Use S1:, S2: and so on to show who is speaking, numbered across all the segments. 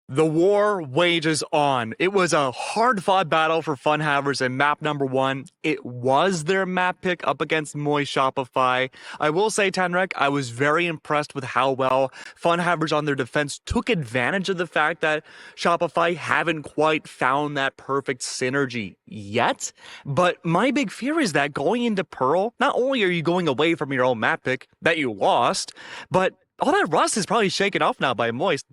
S1: The war wages on. It was a hard-fought battle for Funhavers in map number 1. It was their map pick up against Moist Shopify. I will say, Tenrek, I was very impressed with how well Funhavers on their defense took advantage of the fact that Shopify haven't quite found that perfect synergy yet. But my big fear is that going into Pearl, not only are you going away from your own map pick that you lost, but all that rust is probably shaken off now by Moist.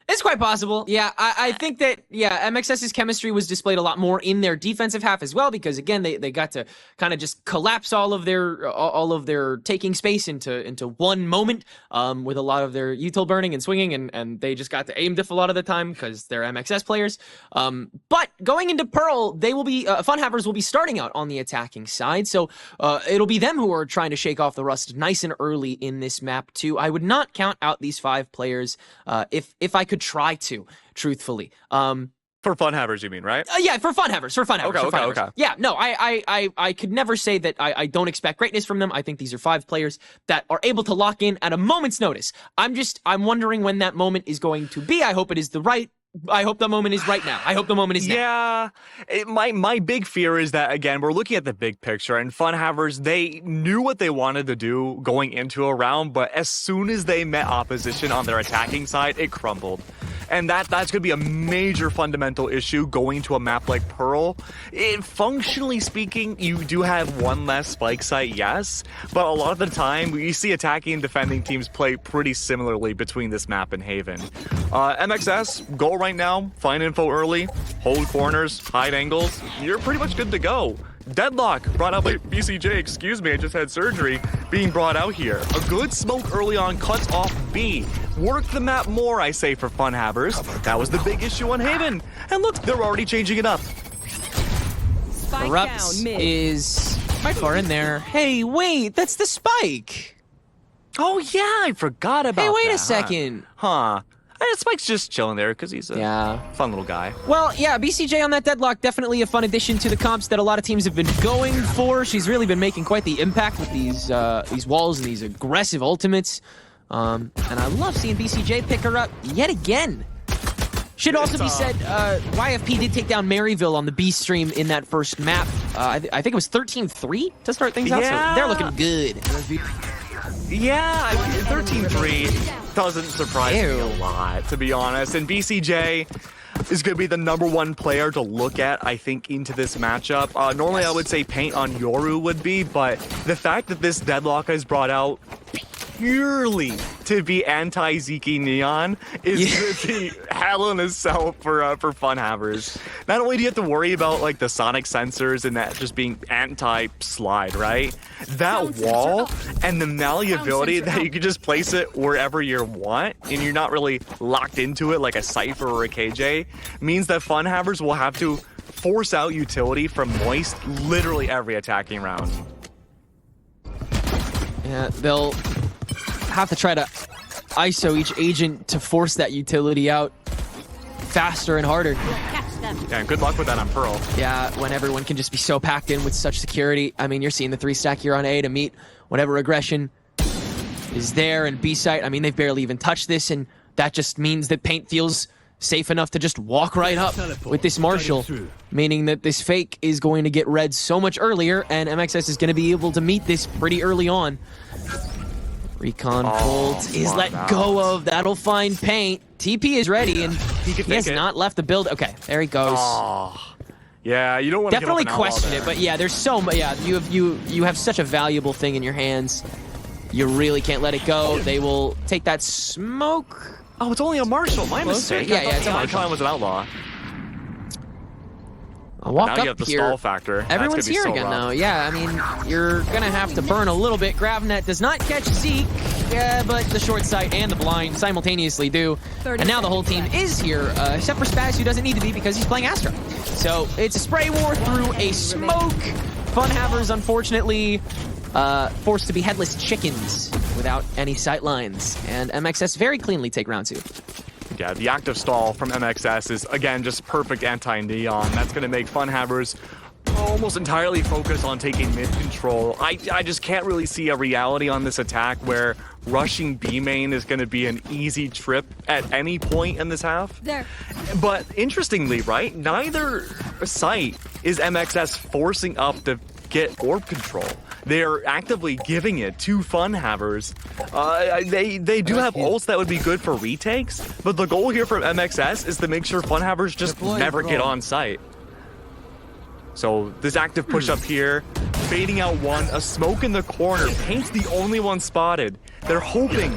S2: It's quite possible. Yeah, I think that, MXS's chemistry was displayed a lot more in their defensive half as well, because again, they got to kind of just collapse all of their taking space into one moment, with a lot of their util burning and swinging, and they just got to aim diff a lot of the time because they're MXS players. But going into Pearl, they will be Funhavers will be starting out on the attacking side, so it'll be them who are trying to shake off the rust nice and early in this map too. I would not count out these 5 players if I could try to, truthfully.
S1: For Funhavers, you mean, right?
S2: Yeah, for Funhavers.
S1: Okay.
S2: Yeah, no, I could never say that I don't expect greatness from them. I think these are 5 players that are able to lock in at a moment's notice. I'm wondering when that moment is going to be. I hope it is I hope the moment is right now. I hope the moment is now.
S1: Yeah, my big fear is that, again, we're looking at the big picture, and Funhavers, they knew what they wanted to do going into a round, but as soon as they met opposition on their attacking side, it crumbled. And that's going to be a major fundamental issue going to a map like Pearl. Functionally speaking, you do have one less spike site, yes, but a lot of the time, you see attacking and defending teams play pretty similarly between this map and Haven. MXS, goal right now, find info early, hold corners, hide angles, you're pretty much good to go. Deadlock, brought out by BCJ, excuse me, I just had surgery, being brought out here. A good smoke early on cuts off B. Work the map more, I say, for Funhavers. That was the big issue on Haven. And look, they're already changing it up.
S2: Erupts is quite far in there. Hey, wait, that's the spike.
S1: Oh yeah, I forgot about that.
S2: Hey, wait a second.
S1: Huh. Spike's just chilling there because he's a fun little guy.
S2: Well, yeah, BCJ on that Deadlock, definitely a fun addition to the comps that a lot of teams have been going for. She's really been making quite the impact with these walls and these aggressive ultimates. And I love seeing BCJ pick her up yet again. Should also be said, YFP did take down Maryville on the B stream in that first map. I think it was 13-3 to start things out, so they're looking good.
S1: Yeah, 13-3 doesn't surprise me a lot, to be honest. And BCJ is going to be the #1 player to look at, I think, into this matchup. Normally, I would say Paint on Yoru would be, but the fact that this Deadlock is brought out purely to be anti-Zeke Neon is going to be hell in itself for Funhavers. Not only do you have to worry about like the sonic sensors and that just being anti-slide, right? That wall and the malleability that you can just place it wherever you want and you're not really locked into it like a Cypher or a KJ means that Funhavers will have to force out utility from Moist literally every attacking round.
S2: Yeah, they'll have to try to ISO each agent to force that utility out faster and harder.
S1: Yeah, good luck with that on Pearl.
S2: Yeah, when everyone can just be so packed in with such security. I mean, you're seeing the 3-stack here on A to meet whatever aggression is there, and B site, I mean, they've barely even touched this, and that just means that Paint feels safe enough to just walk right up with this Marshall, meaning that this fake is going to get read so much earlier, and MXS is going to be able to meet this pretty early on. Recon Bolt is let go of. That'll find Paint. TP is ready, and he has not left the build. Okay, there he goes.
S1: Yeah, you don't want to
S2: definitely question it, but yeah, there's so much. Yeah, you have such a valuable thing in your hands. You really can't let it go. They will take that smoke.
S1: Oh, it's only a Marshal. My mistake.
S2: Yeah, it's a Marshal.
S1: Icon was an outlaw.
S2: I'll walk
S1: now
S2: up
S1: you have the
S2: here.
S1: Stall factor.
S2: Everyone's here again now. Yeah, I mean, you're going to have to burn a little bit. Gravnet does not catch Zeke, but the short sight and the blind simultaneously do. And now the whole team is here, except for Spaz, who doesn't need to be because he's playing Astra. So it's a spray war through a smoke. Funhavers, unfortunately, forced to be headless chickens without any sight lines. And MXS very cleanly take round 2.
S1: Yeah, the active stall from MXS is, again, just perfect anti-neon. That's going to make Funhavers almost entirely focused on taking mid control. I just can't really see a reality on this attack where rushing B main is going to be an easy trip at any point in this half.
S3: There.
S1: But interestingly, right, neither site is MXS forcing up to get orb control. They're actively giving it to Funhavers. They do have ults that would be good for retakes, but the goal here from MXS is to make sure Funhavers just never get on site. So this active push up here, fading out one, a smoke in the corner, Paint's the only one spotted. They're hoping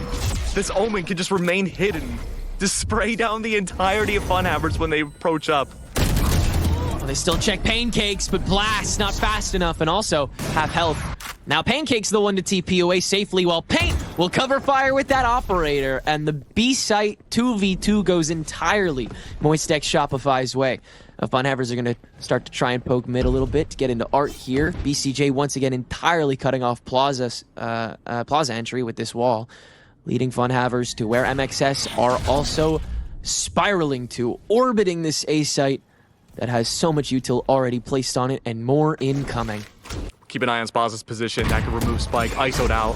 S1: this Omen can just remain hidden, to spray down the entirety of Funhavers when they approach up.
S2: Well, they still check Pancakes, but Blast not fast enough and also have health. Now Pancake's the one to TP away safely while Paint will cover fire with that operator, and the B site 2v2 goes entirely Moist X Shopify's way. Funhavers are going to start to try and poke mid a little bit to get into art here. BCJ once again entirely cutting off Plaza entry with this wall, leading Funhavers to where MXS are also spiraling to, orbiting this A site that has so much util already placed on it and more incoming.
S1: Keep an eye on Spaza's position. That could remove Spike. ISO'd out.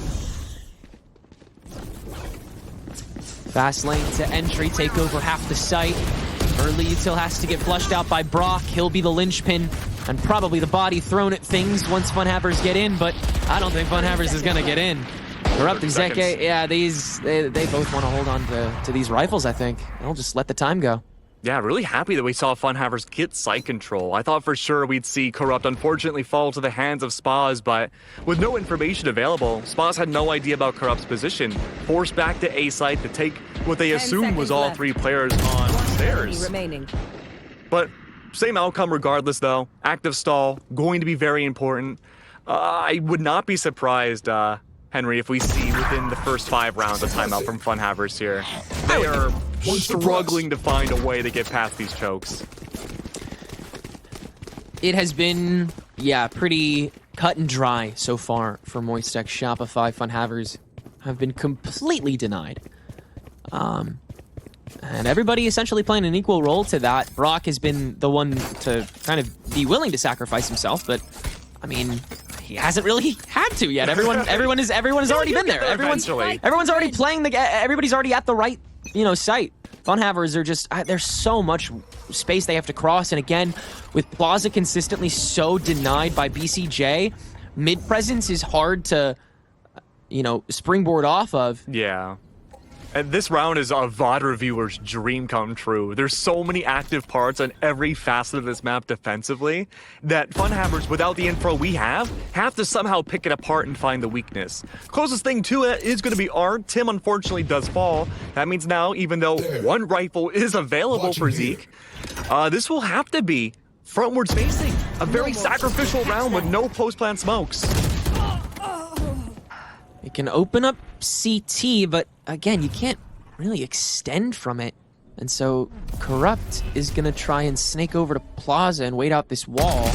S2: Fast lane to entry, take over half the site. Early util has to get flushed out by Brock. He'll be the linchpin and probably the body thrown at things once Funhavers get in, but I don't think Funhavers is going to get in. Corrupt and Zeke, yeah, they both want to hold on to these rifles, I think. They'll just let the time go.
S1: Yeah, really happy that we saw Funhavers get site control. I thought for sure we'd see Corrupt unfortunately fall to the hands of Spaz, but with no information available, Spaz had no idea about Corrupt's position. Forced back to A site to take what they assumed was all three players on stairs. But same outcome regardless though. Active stall, going to be very important. I would not be surprised, Henry, if we see within the first 5 rounds a timeout from Funhavers here. They are struggling to find a way to get past these chokes.
S2: It has been, yeah, pretty cut and dry so far for Moist X Shopify. Funhavers have been completely denied. And everybody essentially playing an equal role to that. Brock has been the one to kind of be willing to sacrifice himself, but I mean, he hasn't really had to yet. Everyone has already been there. Everyone's already playing everybody's already at the right, site. Funhavers are just, there's so much space they have to cross, and again, with Plaza consistently so denied by BCJ, mid presence is hard to, springboard off of.
S1: Yeah. And this round is a VOD reviewer's dream come true. There's so many active parts on every facet of this map defensively that Funhavers, without the info we have to somehow pick it apart and find the weakness. Closest thing to it is going to be Art. Tim unfortunately does fall. That means now, even though one rifle is available for Zeke, this will have to be frontwards facing. A very sacrificial round with no post-plant smokes.
S2: It can open up CT, but again, you can't really extend from it. And so Corrupt is going to try and snake over to Plaza and wait out this wall.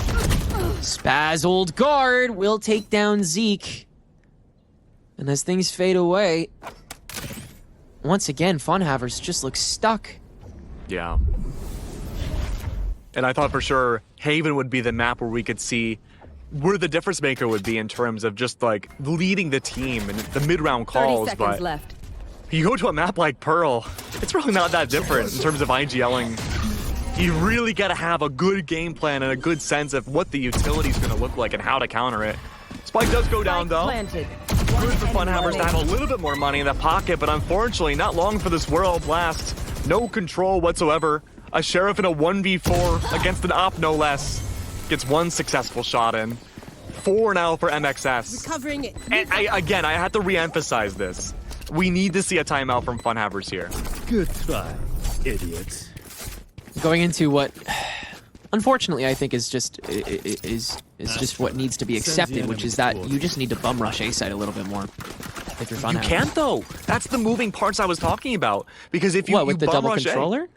S2: Spaz old guard will take down Zeke. And as things fade away, once again, Funhavers just look stuck.
S1: Yeah. And I thought for sure Haven would be the map where we could see where the difference maker would be in terms of just like leading the team and the mid-round calls, but
S3: left.
S1: You go to a map like Pearl, it's really not that different in terms of IGLing. You really got to have a good game plan and a good sense of what the utility is going to look like and how to counter it. Spike does go down though.
S3: Planted.
S1: Good for Funhavers to have a little bit more money in the pocket, but unfortunately not long for this World Blast. No control whatsoever. A Sheriff in a 1v4 against an op no less. Gets one successful shot in. 4 now for MXS.
S3: Recovering it.
S1: And I have to re-emphasize this. We need to see a timeout from Funhavers here.
S4: Good try, idiots.
S2: Going into what, unfortunately, I think is just what needs to be accepted, which is that you just need to bum rush A side a little bit more. If you're Funhavers.
S1: You can't though. That's the moving parts I was talking about. Because if you
S2: with the
S1: bum
S2: double
S1: rush
S2: controller?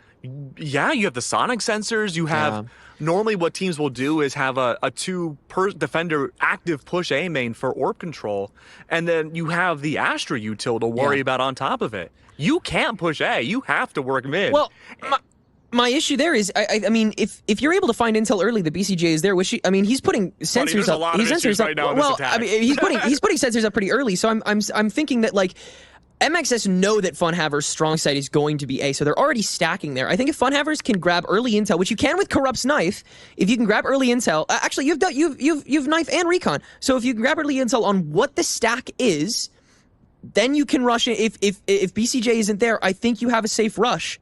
S1: Yeah, you have the sonic sensors. You have normally what teams will do is have a 2 per defender active push A main for orb control, and then you have the Astra util to worry about on top of it. You can't push A. You have to work mid.
S2: Well, My issue there is, I mean, if you're able to find intel early, the BCJ is there. I mean, he's putting sensors up.
S1: He's sensors up. Right now
S2: well, I mean, he's putting sensors up pretty early. So I'm thinking that like MXS know that Funhavers' strong side is going to be A, so they're already stacking there. I think if Funhavers can grab early intel, which you can with Corrupt's knife, if you can grab early intel, actually you've knife and recon. So if you can grab early intel on what the stack is, then you can rush it. If BCJ isn't there, I think you have a safe rush.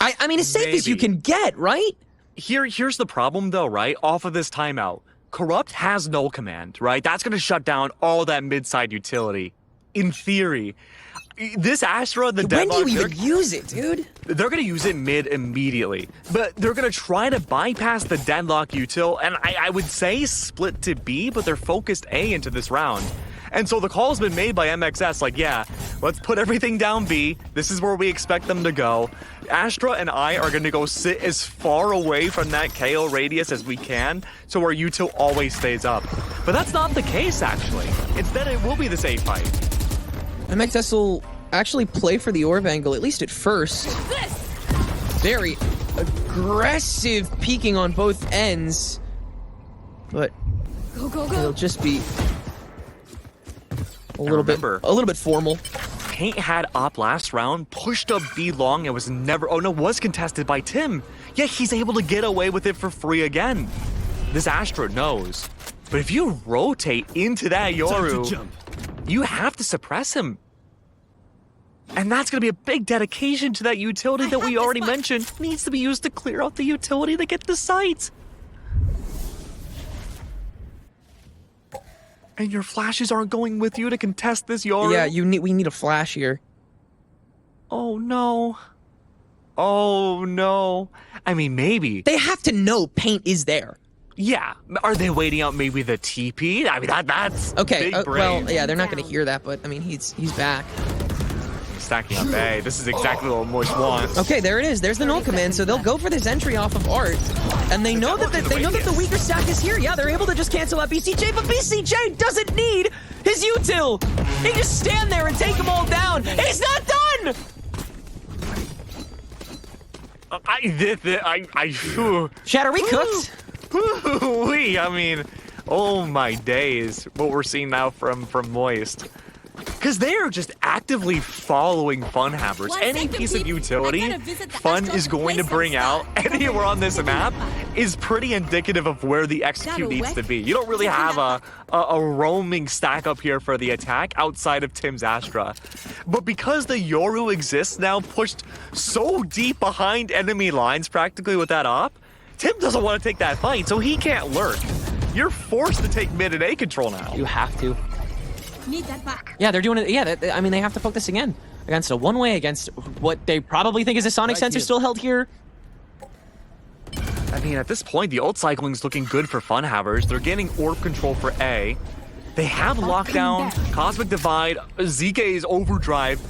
S2: I mean, as safe as you can get, right?
S1: Here's the problem, though, right? Off of this timeout, Corrupt has null command, right? That's going to shut down all that mid-side utility. In theory, this Astra, the deadlock...
S2: When do you even use it, dude?
S1: They're going to use it mid immediately, but they're going to try to bypass the deadlock util, and I would say split to B, but they're focused A into this round. And so the call's been made by MXS, like, yeah, let's put everything down B. This is where we expect them to go. Astra and I are going to go sit as far away from that KO radius as we can, so our util always stays up. But that's not the case, actually. Instead, it will be this A fight.
S2: MXS will actually play for the orb angle, at least at first. Very aggressive peeking on both ends. But it'll just be a little bit formal.
S1: Paint had op last round, pushed up B long, and was never... Oh no, was contested by Tim. Yet he's able to get away with it for free again. This Astra knows. But if you rotate into that Yoru, you have to suppress him. And that's going to be a big dedication to that utility that we already mentioned. Needs to be used to clear out the utility to get the site. And your flashes aren't going with you to contest this Yoru.
S2: Yeah, we need a flash here.
S1: Oh no. Oh no. I mean, maybe.
S2: They have to know paint is there.
S1: Yeah. Are they waiting out maybe the TP? I mean, that's
S2: okay.
S1: Big
S2: Well,
S1: brain.
S2: yeah, they're not going to hear that, but I mean, he's back.
S1: Stacking up A. This is exactly what Moist wants.
S2: Okay, there it is. There's the null command. So they'll go for this entry off of Art, and they know that the weaker stack is here. Yeah, they're able to just cancel out BCJ, but BCJ doesn't need his util. He just stand there and take them all down. He's not done. Shatter, we cooked.
S1: I mean, oh my days. What we're seeing now from Moist. Because they are just actively following Funhavers. Any piece of utility Fun is going to bring out anywhere on this map is pretty indicative of where the execute needs to be. You don't really have a roaming stack up here for the attack outside of Tim's Astra. But because the Yoru exists now, pushed so deep behind enemy lines practically with that op, Tim doesn't want to take that fight, so he can't lurk. You're forced to take mid and A control now.
S2: You have to.
S3: Need that back.
S2: Yeah, they're doing it. Yeah, I mean, they have to poke this again against a one-way, against what they probably think is a sonic sensor still held here.
S1: I mean, at this point, the ult cycling's looking good for Funhavers. They're getting orb control for A. They have lockdown, Cosmic Divide, ZK's overdrive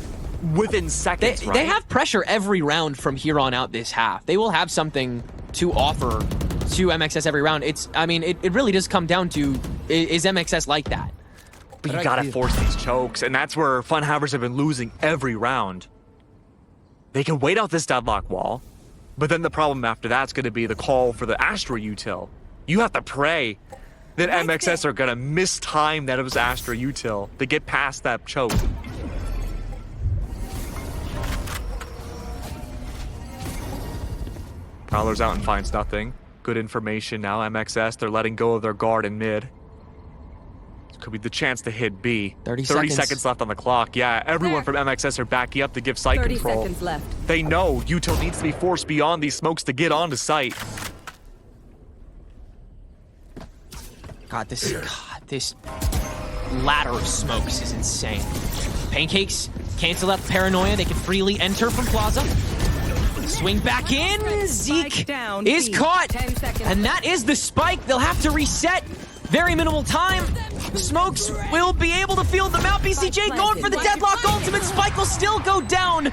S1: within seconds, right?
S2: They have pressure every round from here on out this half. They will have something to offer to MXS every round. I mean, it really does come down to, is MXS like that?
S1: But you gotta force these chokes, and that's where Funhavers have been losing every round. They can wait out this deadlock wall, but then the problem after that's gonna be the call for the Astra util. You have to pray that MXS are gonna mistime that it was Astra util to get past that choke. Prowler's out and finds nothing. Good information now, MXS. They're letting go of their guard in mid. Could be the chance to hit B.
S2: 30
S1: seconds left on the clock. Yeah, everyone from MXS are backing up to give site
S3: 30
S1: control.
S3: seconds left.
S1: They know util needs to be forced beyond these smokes to get onto site.
S2: God, this ladder of smokes is insane. Pancakes cancel out paranoia. They can freely enter from Plaza. Swing back in. Zeke is caught, and that is the spike. They'll have to reset. Very minimal time. Smokes will be able to field them out. BCJ going for the deadlock ultimate. Spike will still go down.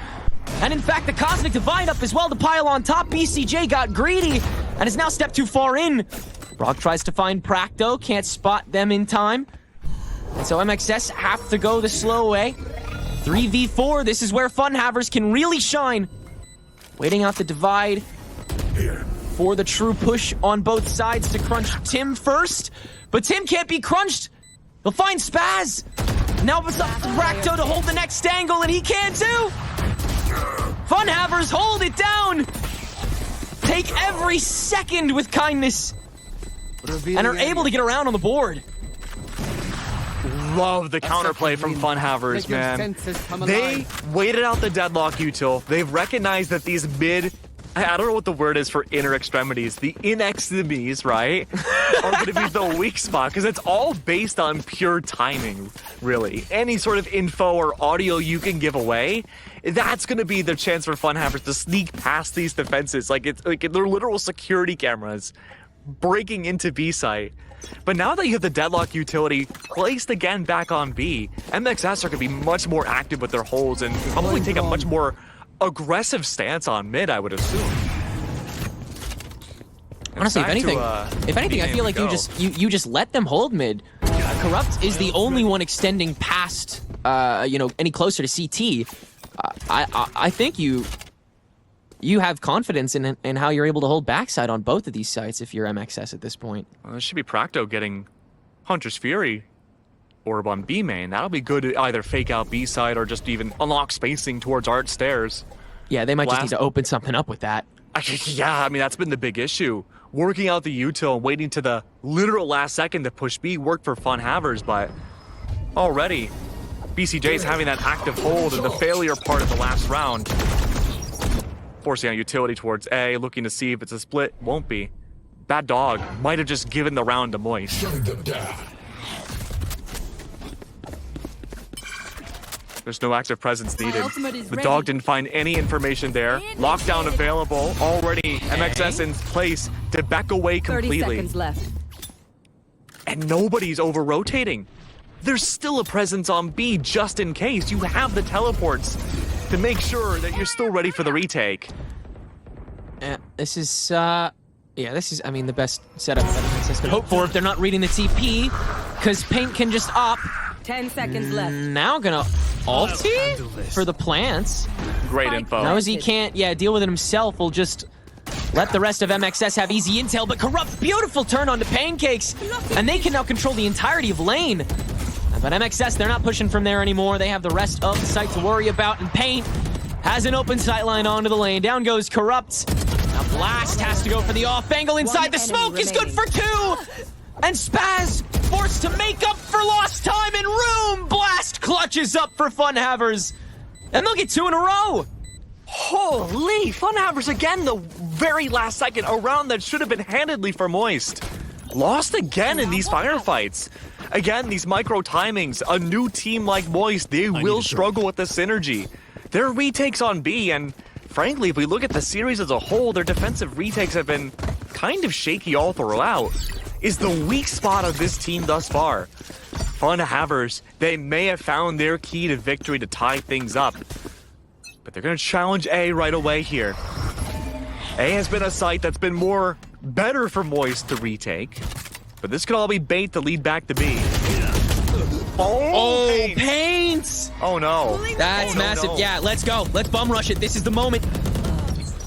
S2: And in fact, the Cosmic Divide up as well to pile on top. BCJ got greedy and is now stepped too far in. Rock tries to find Practo. Can't spot them in time. And so MXS have to go the slow way. 3v4. This is where Funhavers can really shine. waiting out the divide for the true push on both sides to crunch Tim first. But Tim can't be crunched. He'll find Spaz. Now it's up to Rakto to hold the next angle, and he can too. Funhavers hold it down. Take every second with kindness and are able to get around on the board.
S1: Love the counterplay from Funhavers, man. They waited out the deadlock util. They've recognized that these mid, I don't know what the word is for inner extremities, the ineximies, right, are going to be the weak spot, because it's all based on pure timing, really. Any sort of info or audio you can give away, that's going to be the chance for Funhavers to sneak past these defenses. Like, it's like they're literal security cameras breaking into B site. But now that you have the deadlock utility placed again back on B, MXS are going to be much more active with their holds and probably take a much more aggressive stance on mid, I would assume.
S2: Honestly, if anything, I feel like you just let them hold mid. Corrupt is the only one extending past, any closer to CT. I think you have confidence in how you're able to hold backside on both of these sites if you're MXS at this point.
S1: Well, this should be Practo getting Hunter's Fury orb on B main. That'll be good to either fake out B side or just even unlock spacing towards Art stairs.
S2: Yeah, they might just need to open something up with that.
S1: Yeah, I mean, that's been the big issue. Working out the util and waiting to the literal last second to push B worked for Funhavers, but already BCJ is having that active hold in the failure part of the last round. Forcing out utility towards A, looking to see if it's a split. Won't be. Bad Dog might have just given the round to Moist. There's no active presence needed. The Dog didn't find any information there. Lockdown available. Already MXS in place to back away completely.
S3: 30 seconds left.
S1: And nobody's over-rotating. There's still a presence on B just in case. You have the teleports to make sure that you're still ready for the retake.
S2: This is, I mean, the best setup that MXS could hope for if they're not reading the TP, because Paint can just up.
S3: 10 seconds left.
S2: Now gonna ulti for the plants.
S1: Great info.
S2: Knows he can't, deal with it himself. Will just let the rest of MXS have easy intel, but Corrupt, beautiful turn onto Pancakes, and they can now control the entirety of lane. But MXS, they're not pushing from there anymore. They have the rest of the site to worry about, and Paint has an open sight line onto the lane. Down goes Corrupt. Now Blast has to go for the off angle inside. The smoke is good for 2! And Spaz forced to make up for lost time in room. Blast clutches up for Funhavers. And they'll get 2 in a row.
S1: Holy! Funhavers again, the very last second. A round that should have been handedly for Moist. Lost again in these firefights. Again, these micro timings. A new team like Moist, they will struggle with the synergy. Their retakes on B, and frankly, if we look at the series as a whole, their defensive retakes have been kind of shaky all throughout. Is the weak spot of this team thus far. Funhavers, they may have found their key to victory to tie things up, but they're going to challenge A right away here. A has been a site that's been better for Moist to retake, but this could all be bait to lead back to B.
S2: Oh, Paints!
S1: Oh no.
S2: That's massive. No. Yeah, let's go. Let's bum rush it. This is the moment.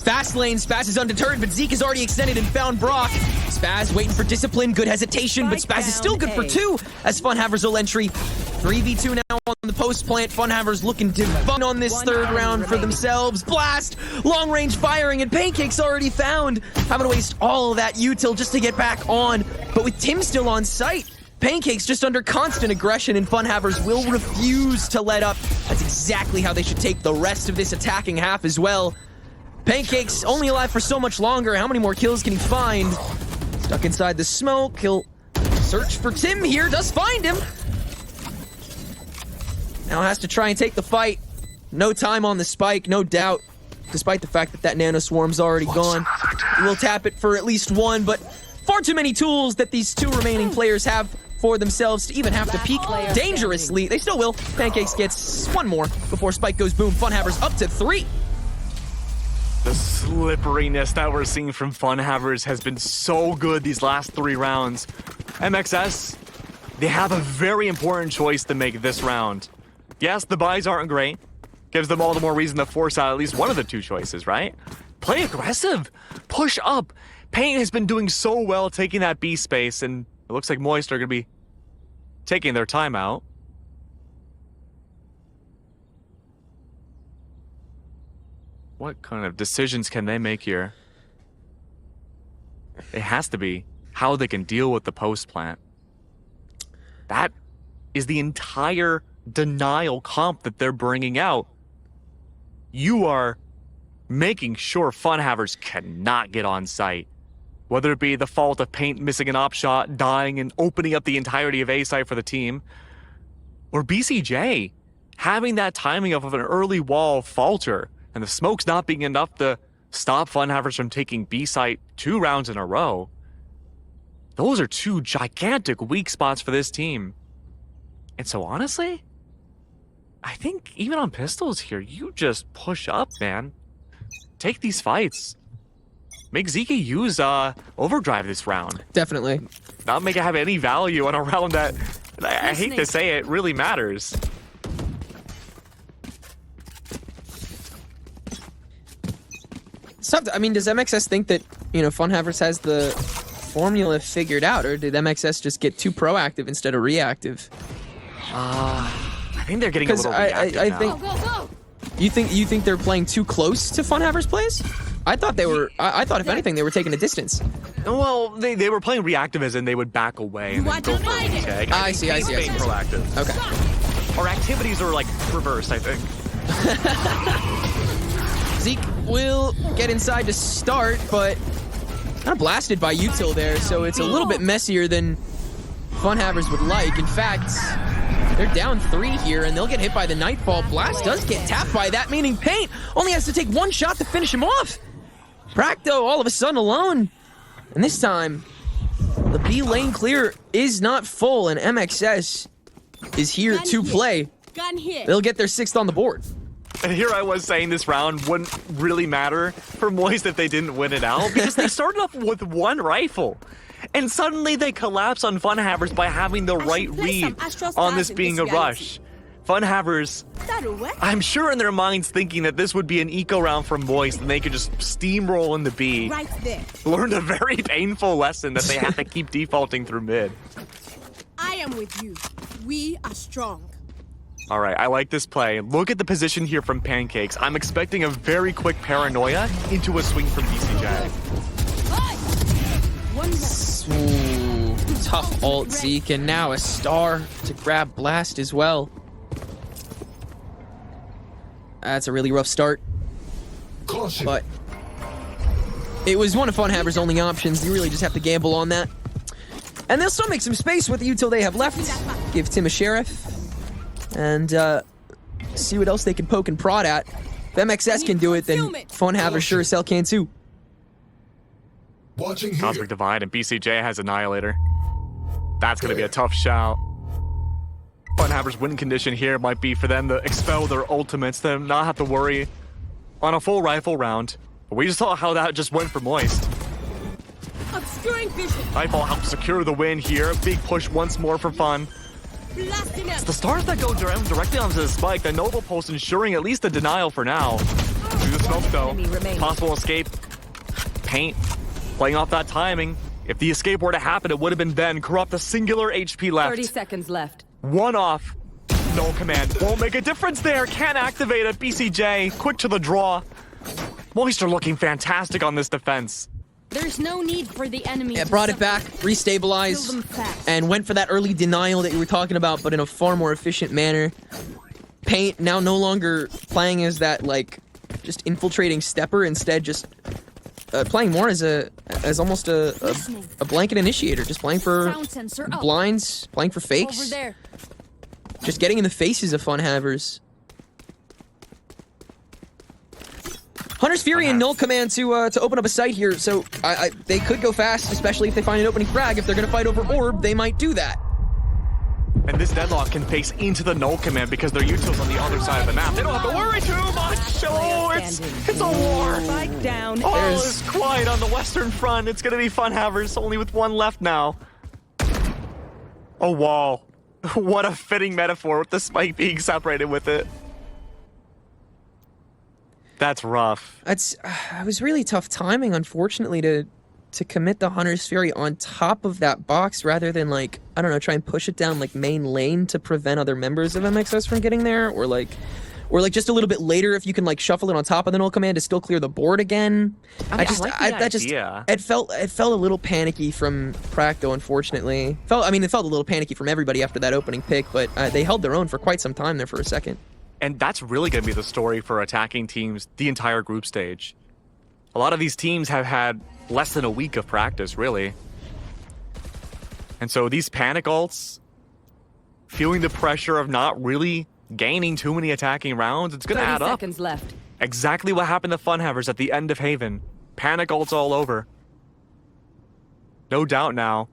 S2: Fast lane, Spaz is undeterred, but Zeke has already extended and found Brock. Spaz waiting for discipline, good hesitation, but Spaz is still good for 2 as Funhavers will entry. 3v2 now on the post plant. Funhavers looking to fun on this third round for themselves. Blast, long range firing, and Pancake's already found. Having to waste all of that util just to get back on, but with Tim still on site, Pancake's just under constant aggression, and Funhavers will refuse to let up. That's exactly how they should take the rest of this attacking half as well. Pancake's only alive for so much longer. How many more kills can he find? Stuck inside the smoke. He'll search for Tim here. Does find him. Now has to try and take the fight. No time on the spike, no doubt. Despite the fact that Nano Swarm's already gone. He will tap it for at least 1, but far too many tools that these 2 remaining players have for themselves to even have to peek dangerously. They still will. Pancakes gets 1 more before spike goes boom. Funhavers up to 3.
S1: The slipperiness that we're seeing from Funhavers has been so good these last 3 rounds. MXS, they have a very important choice to make this round. Yes, the buys aren't great. Gives them all the more reason to force out at least one of the two choices, right? Play aggressive. Push up. Paint has been doing so well taking that B space, and it looks like Moist are going to be taking their timeout. What kind of decisions can they make here? It has to be how they can deal with the post plant. That is the entire denial comp that they're bringing out. You are making sure Funhavers cannot get on site. Whether it be the fault of Paint missing an op shot, dying, and opening up the entirety of A site for the team, or BCJ having that timing of an early wall falter, and the smoke's not being enough to stop Funhavers from taking B site 2 rounds in a row. Those are 2 gigantic weak spots for this team. And so honestly, I think even on pistols here, you just push up, man. Take these fights. Make Zeke use overdrive this round.
S2: Definitely.
S1: Not make it have any value on a round that, I hate to say it, really matters.
S2: I mean, does MXS think that, Funhavers has the formula figured out, or did MXS just get too proactive instead of reactive?
S1: I think they're getting a little reactive
S2: I
S1: now.
S2: think.
S3: Go.
S2: You think they're playing too close to Funhavers plays? I thought they were. I thought if anything they were taking a distance.
S1: Well, they were playing reactive as in they would back away and then go for a retake.
S2: I see.
S1: Being proactive.
S2: Okay.
S1: Our activities are like reversed, I think.
S2: Zeke will get inside to start, but kind of blasted by Util there, so it's a little bit messier than Funhavers would like. In fact, they're down 3 here, and they'll get hit by the Nightfall. Blast does get tapped by that, meaning Paint only has to take 1 shot to finish him off. Bracto all of a sudden alone, and this time, the B lane clear is not full, and MXS is here to play.
S3: Gun here.
S2: They'll get their 6th on the board.
S1: And here I was saying this round wouldn't really matter for Moist if they didn't win it out, because they started off with 1 rifle. And suddenly they collapse on Funhavers by having the right read on this being a rush. Funhavers, I'm sure in their minds thinking that this would be an eco round for Moist and they could just steamroll in the B.
S3: Right there.
S1: Learned a very painful lesson that they have to keep defaulting through mid.
S3: I am with you. We are strong.
S1: All right, I like this play. Look at the position here from Pancakes. I'm expecting a very quick paranoia into a swing from BCJ.
S2: Ooh, tough ult Zeke, and now a star to grab Blast as well. That's a really rough start. But it was one of Funhavers' only options. You really just have to gamble on that. And they'll still make some space with the util they have left. Give Tim a sheriff. And see what else they can poke and prod at. If MXS can do it, then Funhavers sure as hell can too.
S5: Watching here.
S1: Cosmic Divide and BCJ has Annihilator. That's going to be a tough shout. Funhavers' win condition here might be for them to expel their ultimates, to not have to worry on a full rifle round. But we just saw how that just went for Moist.
S3: Obscuring vision.
S1: Nightfall helps secure the win here. Big push once more for Fun.
S3: Blasting
S1: It's
S3: out.
S1: the stars that go directly onto the spike. The Noble Pulse ensuring at least a denial for now. Through the smoke though. Possible escape. Paint. Playing off that timing. If the escape were to happen, it would have been Ben. Corrupt a singular HP left.
S6: 30 seconds left.
S1: 1 off. No command. Won't make a difference there. Can't activate it. BCJ. Quick to the draw. Moist are looking fantastic on this defense.
S3: There's no need for the enemy.
S2: Yeah,
S3: to
S2: brought it
S3: suffer.
S2: back,
S3: Kill them
S2: restabilized,
S3: fast.
S2: and went for that early denial that you were talking about, but in a far more efficient manner. Paint now no longer playing as that, like, just infiltrating stepper, instead just playing more as almost a blanket initiator, just playing for
S3: Sound sensor up.
S2: blinds, playing for fakes,
S3: Over there.
S2: just getting in the faces of Funhavers. Hunter's Fury and Null Command to open up a site here, so they could go fast, especially if they find an opening frag. If they're going to fight over Orb, they might do that.
S1: And this Deadlock can face into the Null Command because their utils on the other side of the map. They don't have to worry too much. Oh, it's a war.
S6: Spike down.
S1: All is quiet on the Western Front. It's going to be Funhavers, only with 1 left now. A wall. What a fitting metaphor with the spike being separated with it. That's rough.
S2: It was really tough timing, unfortunately, to commit the Hunter's Fury on top of that box rather than, like, I don't know, try and push it down, like, main lane to prevent other members of MXS from getting there, or just a little bit later if you can, like, shuffle it on top of the null command to still clear the board again.
S1: I like the idea.
S2: It felt a little panicky from Practo, unfortunately. It felt a little panicky from everybody after that opening pick, but they held their own for quite some time there for a second.
S1: And that's really going to be the story for attacking teams the entire group stage. A lot of these teams have had less than a week of practice, really. And so these panic ults, feeling the pressure of not really gaining too many attacking rounds, it's going to add up.
S5: 30 seconds left.
S1: Exactly what happened to Funhavers at the end of Haven. Panic ults all over. No doubt now,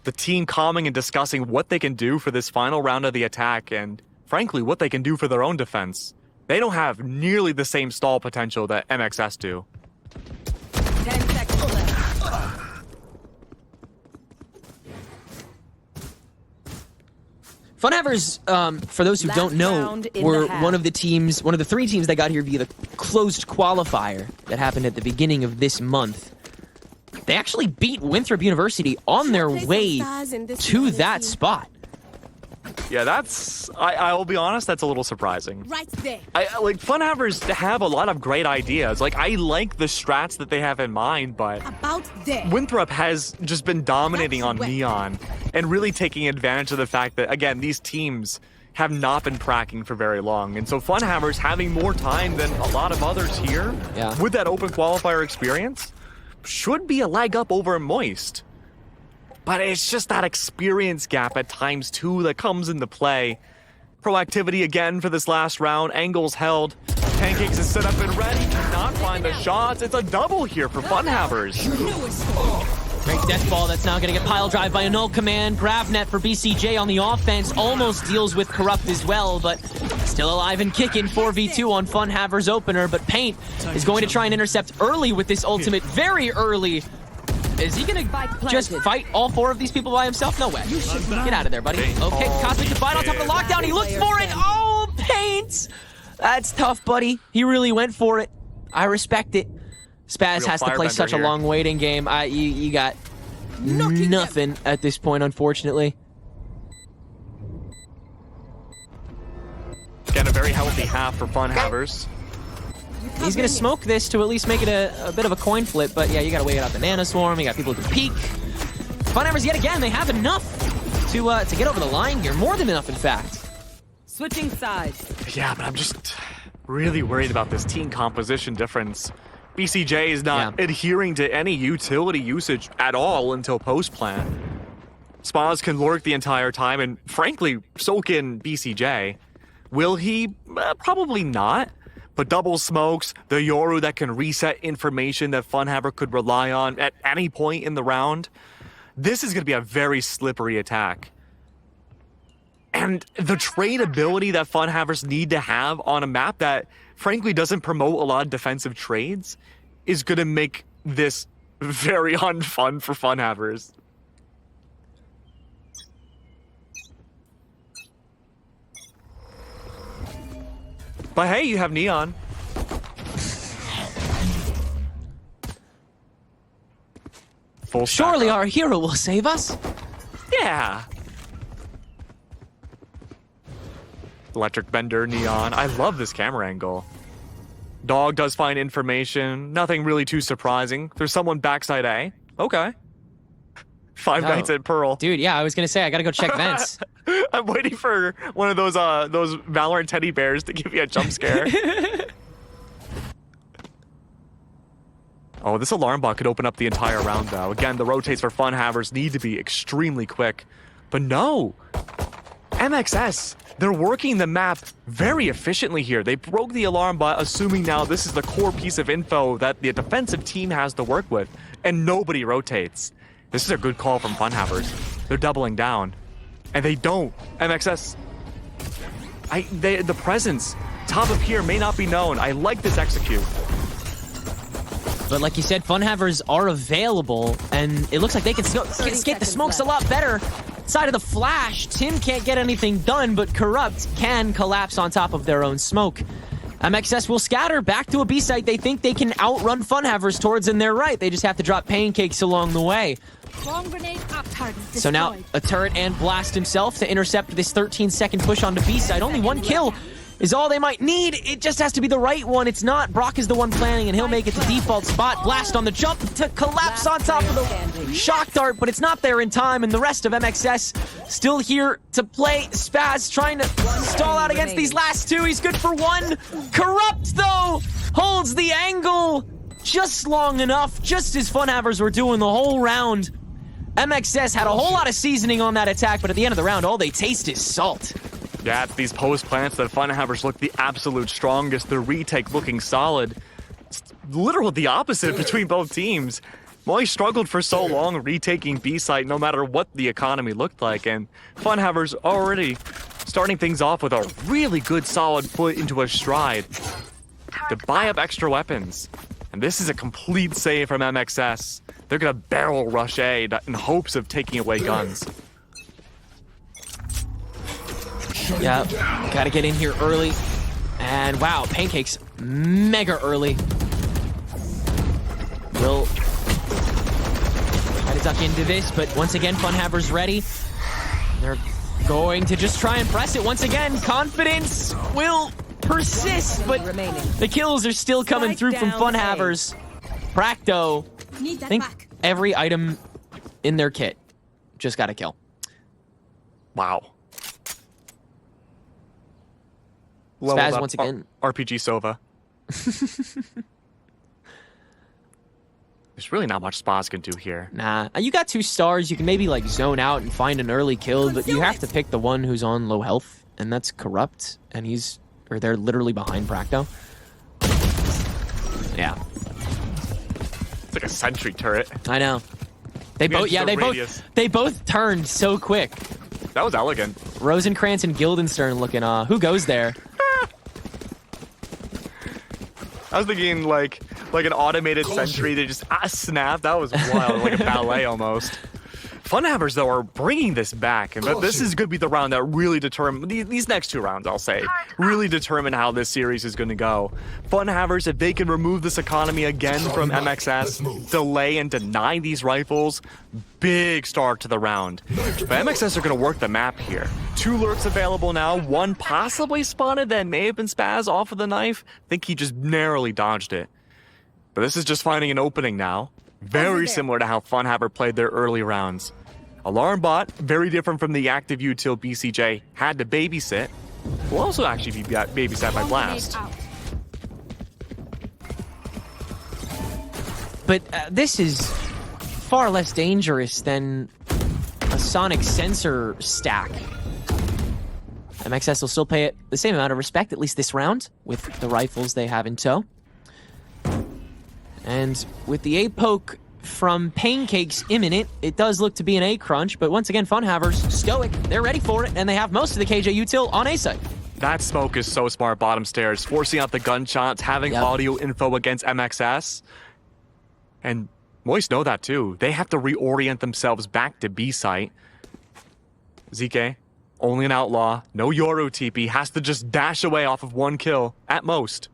S1: the team calming and discussing what they can do for this final round of the attack and, frankly, what they can do for their own defense. They don't have nearly the same stall potential that MXS do.
S5: 10 seconds left.
S2: Funhavers, for those who
S5: Last
S2: don't know,
S5: round in
S2: were
S5: the half.
S2: one of the 3 teams that got here via the closed qualifier that happened at the beginning of this month. They actually beat Winthrop University on their
S3: Play some
S2: way
S3: stars in this
S2: to
S3: reality.
S2: that spot.
S1: Yeah, I will be honest, that's a little surprising.
S3: Right there.
S1: Like, Funhavers have a lot of great ideas. Like, I like the strats that they have in mind, but
S3: About there.
S1: Winthrop has just been dominating on
S3: That's wet.
S1: Neon and really taking advantage of the fact that, again, these teams have not been cracking for very long. And so Funhavers having more time than a lot of others here with that open qualifier experience should be a leg up over Moist. But it's just that experience gap at times, too, that comes into play. Proactivity again for this last round. Angles held. Pancakes is set up and ready. Cannot find the shots. It's a double here for Funhavers.
S2: Great death ball that's now going to get pile drive by a null command. Gravnet for BCJ on the offense. Almost deals with Corrupt as well, but still alive and kicking. 4v2 on Funhavers opener, but Paint is going to try and intercept early with this ultimate. Very early. Is he going to just fight all 4 of these people by himself? No way. Get out of there, buddy. Okay, Cosmic Divide on top of the lockdown. He looks for it. Oh, Paint! That's tough, buddy. He really went for it. I respect it. Spaz
S1: Real
S2: has to play
S1: firebender
S2: such a
S1: here.
S2: long waiting game. You got
S3: Knocking
S2: nothing at this point, unfortunately.
S1: Again, a very healthy half for Funhavers.
S2: He's going to smoke this to at least make it a bit of a coin flip, but yeah, you got to wait out Banana Swarm. You got people who can peek. Funhavers, yet again, they have enough to get over the line here. More than enough, in fact.
S5: Switching sides.
S1: Yeah, but I'm just really worried about this team composition difference. BCJ is not adhering to any utility usage at all until post-plant. Spaz can lurk the entire time, and frankly, so can BCJ. Will he? Probably not. But double smokes, the Yoru that can reset information that Funhaver could rely on at any point in the round. This is going to be a very slippery attack. And the trade ability that Funhavers need to have on a map that, frankly, doesn't promote a lot of defensive trades is going to make this very unfun for Funhavers. But hey, you have Neon. Full
S2: Surely
S1: stack up.
S2: our hero will save us.
S1: Yeah. Electric Bender, Neon. I love this camera angle. Dog does find information. Nothing really too surprising. There's someone backside A. Okay. Five Nights at Pearl.
S2: Dude, yeah, I was going to say, I got to go check vents.
S1: I'm waiting for one of those Valorant teddy bears to give you a jump scare. Oh, this alarm bot could open up the entire round, though. Again, the rotates for Funhavers need to be extremely quick. But no! MXS, they're working the map very efficiently here. They broke the alarm bot, assuming now this is the core piece of info that the defensive team has to work with, and nobody rotates. This is a good call from Funhavers. They're doubling down. And they don't. MXS, the presence, top of here may not be known. I like this execute.
S2: But like you said, Funhavers are available, and it looks like they can escape the smokes a lot better. Side of the flash, Tim can't get anything done, but Corrupt can collapse on top of their own smoke. MXS will scatter back to a B site. They think they can outrun Funhavers towards, and they're right. They just have to drop pancakes along the way.
S3: Bomb grenade up. Target
S2: So now
S3: destroyed.
S2: a turret and Blast himself to intercept this 13-second push onto B side. Only one kill is all they might need. It just has to be the right one. It's not. Brock is the one planning, and he'll make it to default spot. Blast on the jump to collapse on top of the shock dart, but it's not there in time, and the rest of MXS still here to play. Spaz trying to stall out against these last two. He's good for one. Corrupt, though, holds the angle just long enough, just as Funhavers were doing the whole round. MXS had a whole lot of seasoning on that attack, but at the end of the round, all they taste is salt.
S1: Yeah, it's these post plants that Funhavers look the absolute strongest. The retake looking solid. It's literally the opposite between both teams. Moy struggled for so long retaking B site no matter what the economy looked like, and Funhavers already starting things off with a really good solid foot into a stride to buy up extra weapons. And this is a complete save from MXS. They're gonna barrel rush A in hopes of taking away guns.
S2: Yeah, gotta get in here early. And wow, pancakes mega early. Will try to duck into this, but once again, Funhavers ready. They're going to just try and press it once again. Confidence will persist, but the kills are still coming through from Funhavers. Practo,
S3: Need
S2: I
S3: that
S2: think
S3: back.
S2: every item in their kit just got a kill.
S1: Wow.
S2: Spaz
S1: Leveled up
S2: once again.
S1: RPG Sova. There's really not much Spaz can do here.
S2: Nah, you got 2 stars. You can maybe like zone out and find an early kill, but you have to pick the one who's on low health, and that's Corrupt, and they're literally behind Practo. Yeah,
S1: It's like a sentry turret.
S2: I know. They both,
S1: just
S2: yeah,
S1: a radius.
S2: they both turned so quick.
S1: That was elegant.
S2: Rosenkrantz and Guildenstern looking, who goes there?
S1: I was thinking like an automated sentry. They just snap. That was wild, like a ballet almost. Funhavers, though, are bringing this back, and this is going to be the round that really determine these next 2 rounds. I'll say really determine how this series is going to go. Funhavers, if they can remove this economy again from MXS, delay and deny these rifles, big start to the round. But MXS are going to work the map here. 2 lurks available now. 1 possibly spotted that may have been Spaz off of the knife. I think he just narrowly dodged it. But this is just finding an opening now. Very similar to how Funhaver played their early rounds. Alarm bot, very different from the active util BCJ had to babysit. Will also actually be babysat by
S3: Bomb
S1: Blast.
S3: grenade out.
S2: But this is far less dangerous than a sonic sensor stack. MXS will still pay it the same amount of respect, at least this round, with the rifles they have in tow. And with the A poke from Pancakes imminent, it does look to be an A crunch, but once again, Funhavers, stoic, they're ready for it, and they have most of the KJ util on A side.
S1: That smoke is so smart bottom stairs, forcing out the gunshots, having audio info against MXS. And Moist know that too. They have to reorient themselves back to B site. ZK, only an outlaw, no Yoru TP, has to just dash away off of 1 kill, at most.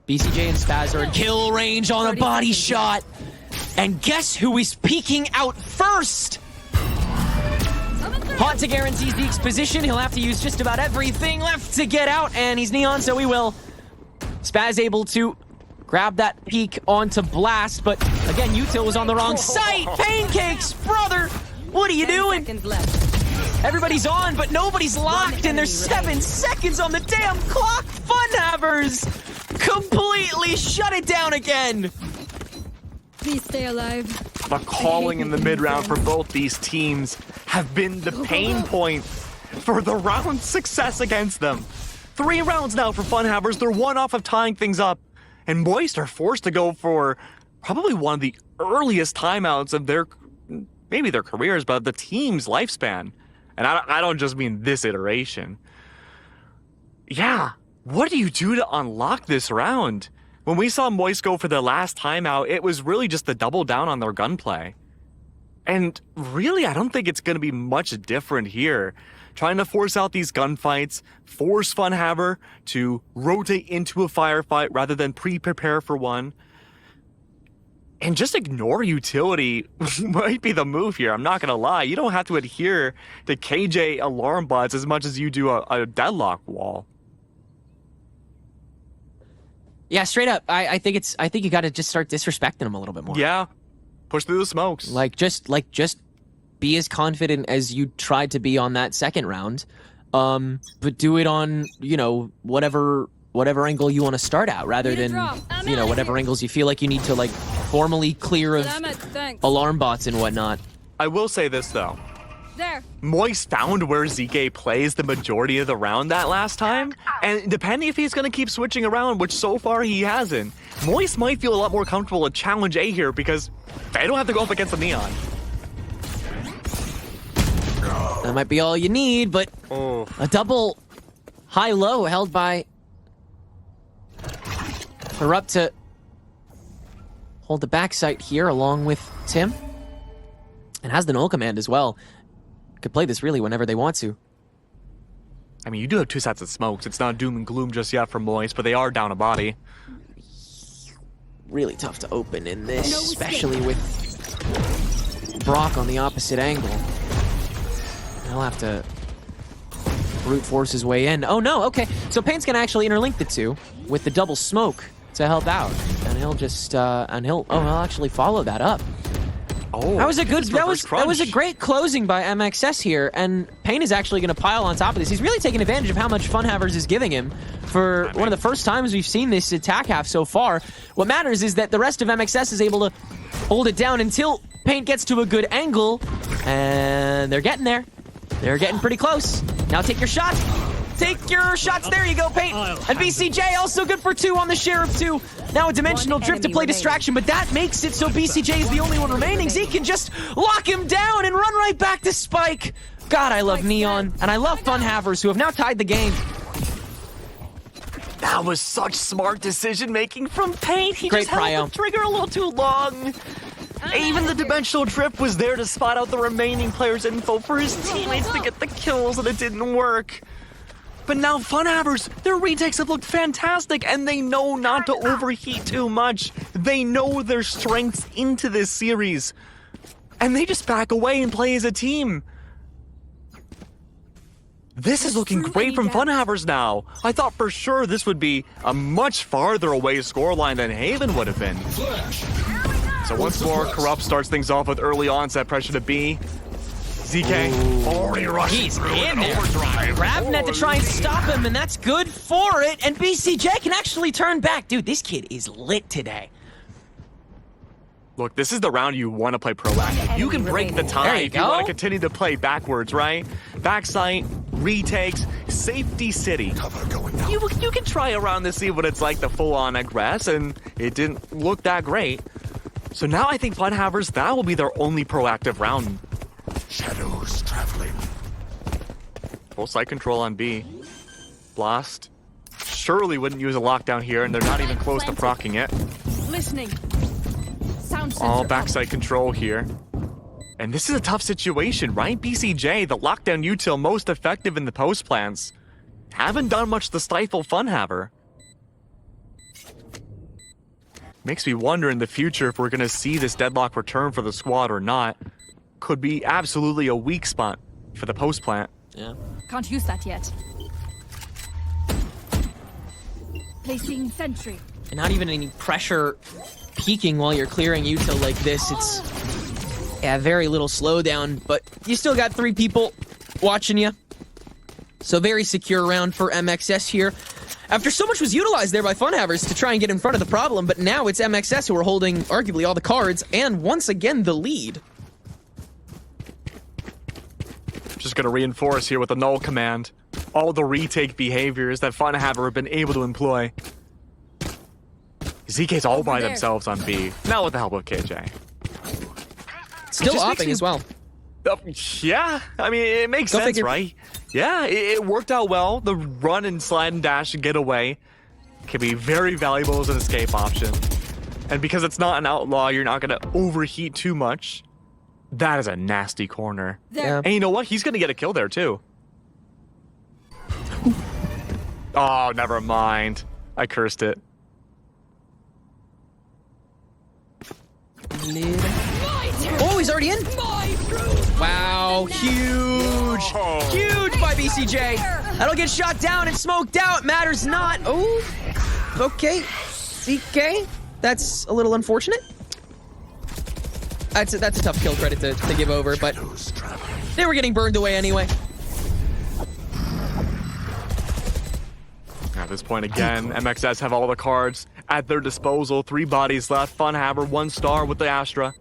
S2: BCJ and Spaz are in kill range on a body shot. And guess who is peeking out first? Haunta guarantees the exposition. He'll have to use just about everything left to get out, and he's Neon, so he will. Spaz able to grab that peek onto Blast, but again, util was on the wrong site. Pancakes, brother, what are you
S5: 10
S2: doing?
S5: seconds left.
S2: Everybody's on, but nobody's locked, and there's 7 seconds on the damn clock. Funhavers completely shut it down again.
S3: Please stay alive.
S1: The calling in the mid-round for both these teams have been the pain point for the round success against them. 3 rounds now for Funhavers. They're 1 off of tying things up. And Moist are forced to go for probably one of the earliest timeouts of maybe their careers, but the team's lifespan. And I don't just mean this iteration. Yeah, what do you do to unlock this round? When we saw Moist go for the last timeout, it was really just to double down on their gunplay. And really, I don't think it's going to be much different here. trying to force out these gunfights, force Funhaver to rotate into a firefight rather than pre-prepare for one. And just ignore utility might be the move here. I'm not going to lie. You don't have to adhere to KJ alarm bots as much as you do a deadlock wall.
S2: Yeah, straight up. I think you got to just start disrespecting him a little bit more.
S1: Yeah. Push through the smokes.
S2: Just be as confident as you tried to be on that second round. But do it on, whatever angle you want to start out rather than, whatever angles you feel like you need to formally clear of alarm bots and whatnot.
S1: I will say this though.
S3: There.
S1: Moist found where ZK plays the majority of the round that last time, and depending if he's going to keep switching around, which so far he hasn't, Moist might feel a lot more comfortable at Challenge A here because they don't have to go up against the Neon.
S2: That might be all you need, but a double high-low held by Corrupt to hold the backside here along with Tim. And has the null command as well. Could play this really whenever they want to.
S1: I mean, you do have 2 sets of smokes. It's not doom and gloom just yet for Moist, but they are down a body.
S2: Really tough to open in this, especially with Brock on the opposite angle. He'll have to brute force his way in. Oh no, okay. So Pain's gonna actually interlink the two with the double smoke to help out. And he'll just, he'll actually follow that up.
S1: Oh,
S2: that was a great closing by MXS here, and Pain is actually going to pile on top of this. He's really taking advantage of how much Funhavers is giving him for one of the first times we've seen this attack half so far. What matters is that the rest of MXS is able to hold it down until Pain gets to a good angle, and they're getting there. They're getting pretty close. Now take your shot. Take your shots. There you go, Paint. And BCJ also good for 2 on the share of 2. Now a dimensional drift to play distraction, but that makes it so BCJ is the only one remaining. Zeke can just lock him down and run right back to Spike. God, I love Neon, and I love Funhavers, who have now tied the game.
S1: That was such smart decision-making from Paint. He
S2: Great
S1: just held
S2: prio.
S1: the trigger a little too long. Even the dimensional drift was there to spot out the remaining players' info for his teammates to get the kills, and it didn't work. But now Funhavers, their retakes have looked fantastic, and they know not to overheat too much. They know their strengths into this series. And they just back away and play as a team. This is looking great from Funhavers now. I thought for sure this would be a much farther away scoreline than Haven would have been. So once more, Corrupt starts things off with early onset pressure to B. ZK already rushing.
S2: He's in there. Ravnet to try and stop him, and that's good for it. And BCJ can actually turn back. Dude, this kid is lit today.
S1: Look, this is the round you want to play proactive. You can break the tie if you want to continue to play backwards, right? Backside, retakes, safety city. You can try around to see what it's like to full-on aggress, and it didn't look that great. So now I think Funhavers, that will be their only proactive round.
S4: Shadows traveling.
S1: Full site control on B. Blast. Surely wouldn't use a lockdown here, and they're not even close to proccing it.
S3: Listening. Sound sensor
S1: All
S3: up.
S1: backside control here. And this is a tough situation, right? BCJ, the lockdown util most effective in the post plans, haven't done much to stifle Funhaver. Makes me wonder in the future if we're going to see this deadlock return for the squad or not. Could be absolutely a weak spot for the post plant.
S2: Yeah.
S3: Can't use that yet. Placing sentry.
S2: And not even any pressure peaking while you're clearing util like this. It's very little slowdown, but you still got 3 people watching you. So very secure round for MXS here. After so much was utilized there by Funhavers to try and get in front of the problem, but now it's MXS who are holding arguably all the cards and once again the lead.
S1: Just going to reinforce here with the null command. All the retake behaviors that Funhaver have been able to employ. ZK's all by themselves on B. Now with the help of KJ.
S2: Still opping as well.
S1: Yeah, I mean, it makes
S2: Go
S1: sense,
S2: figure.
S1: right? Yeah, it worked out well. The run and slide and dash and get away can be very valuable as an escape option. And because it's not an outlaw, you're not going to overheat too much. That is a nasty corner.
S3: There.
S1: And you know what? He's going to get a kill there, too. Oh, never mind. I cursed it.
S2: Oh, he's already in? Wow, huge. Huge by BCJ. That'll get shot down and smoked out. Matters not. Oh, okay. CK, that's a little unfortunate. That's a tough kill credit to give over, but they were getting burned away anyway.
S1: At this point again, MXS have all the cards at their disposal. 3 bodies left. Funhaver, 1 star with the Astra.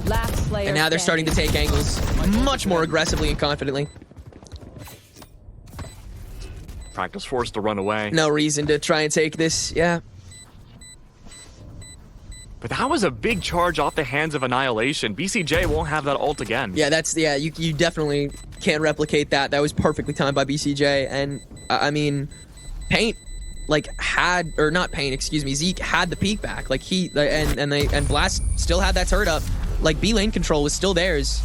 S5: Last player.
S2: And now they're starting to take angles much more aggressively and confidently.
S1: Practice forced to run away.
S2: No reason to try and take this, yeah.
S1: But that was a big charge off the hands of Annihilation. BCJ won't have that ult again.
S2: Yeah, you definitely can't replicate that. That was perfectly timed by BCJ. And, I mean, Paint, like, had, or not Paint, excuse me, Zeke had the peek back. Like, and Blast still had that turret up. Like, B lane control was still theirs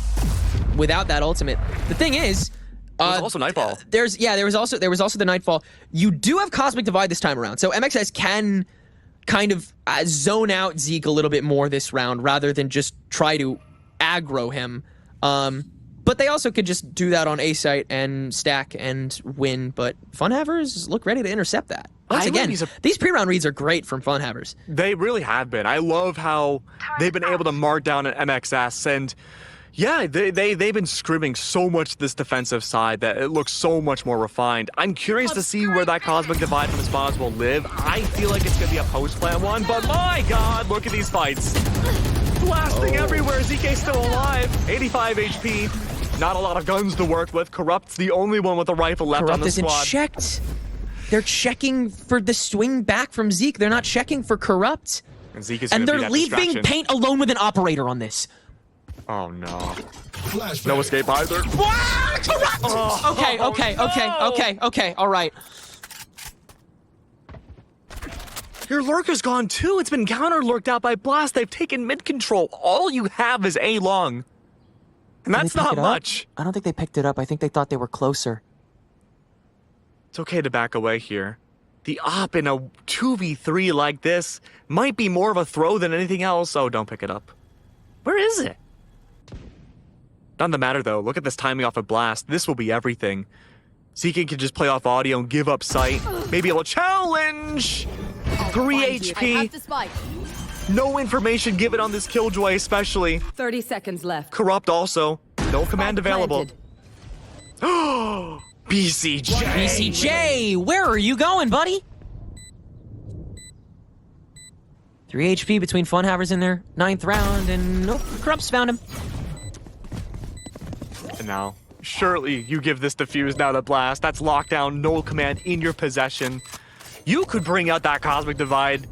S2: without that ultimate. The thing is,
S1: there was also Nightfall.
S2: There was also the Nightfall. You do have Cosmic Divide this time around. So MXS can kind of zone out Zeke a little bit more this round rather than just try to aggro him. But they also could just do that on A site and stack and win. But Funhavers look ready to intercept that. Once again, these pre-round reads are great from Funhavers.
S1: They really have been. I love how they've been able to mark down an MXS, and yeah, they've been scrimming so much this defensive side that it looks so much more refined. I'm curious to see where that Cosmic Divide from the spawns will live. I feel like it's going to be a post-plan one, but my god, look at these fights. Blasting everywhere. ZK's still alive. 85 HP. Not a lot of guns to work with. Corrupt's the only one with a rifle left on the squad.
S2: Corrupt isn't checked. They're checking for the swing back from Zeke. They're not checking for Corrupt.
S1: And Zeke is
S2: and
S1: they're
S2: leaving Paint alone with an operator on this.
S1: Oh no. No escape either.
S2: What? Corrupt! Okay, all right.
S1: Your lurker's gone too. It's been counter lurked out by Blast. They've taken mid control. All you have is A long. And that's not much.
S2: I don't think they picked it up. I think they thought they were closer.
S1: It's okay to back away here. The op in a 2v3 like this might be more of a throw than anything else. Oh, don't pick it up. Where is it? Doesn't matter though. Look at this timing off of Blast. This will be everything. Zeke can just play off audio and give up sight. Maybe a little challenge. 3 HP. No information given on this Killjoy especially.
S5: 30 seconds left.
S1: Corrupt also. No command available. Oh, BCJ.
S2: BCJ, where are you going, buddy? 3 HP between Funhavers in their 9th round, and nope, Corrupt's found him.
S1: And now, surely you give this defuse now to Blast. That's lockdown, no command in your possession. You could bring out that Cosmic Divide